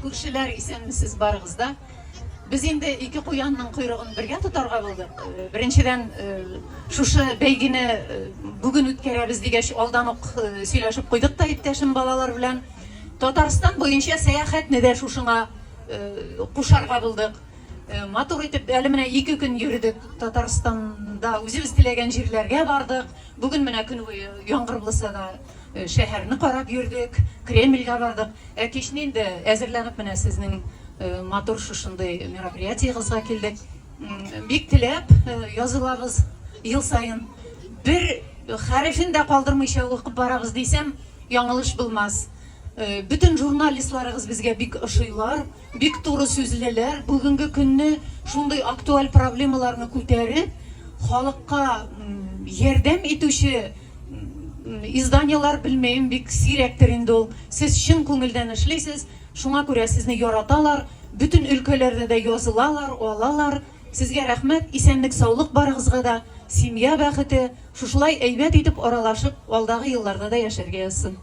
Күршеләр исәнмесез барыгыз да. Без инде ике куянның койрыгын бергә тотарга булдык. Беренчедән шушы бәйгене бүген үткәрәбез дигәч алдан ук сөйләшеп куйдык та иптәшем балалар белән. Татарстан буенча сәяхәтне дә шушыңа кушарга булдык. Матур итеп әле менә 2 көн йөрдек Татарстанда, үзебез теләгән җирләргә бардык. Бүген менә көн буе яңгыр булса да шәһәрне карап йөрдек, Кремльгә бардык. Кичне инде әзерләнеп менә сезнең матур шушындай мероприятиегызга килдек. Бик теләп язылабыз ел сайын. Бер хәрефен дә калдырмыйча укып барабыз дисәм, яңылыш булмас. Bütün jurnalistlarımız bizge bik ışıylar, bik doğru sözlüler. Bugünkü günü şunday aktual problemalarını ko'tarib, halkka yardım etuvchi izdanyalar bilmeyim bik sirektir indi ol. Siz şın ko'ngildan ishlaysiz, şuna ko'ra sizni yaratalar, bütün ülkelerde de yazılalar, olalar. Sizge rahmet, isenlik, sağlık barıgızga da, семья бәхете, шушылай әйбәт итеп аралашып, алдағы елларда да яшәргә язсын.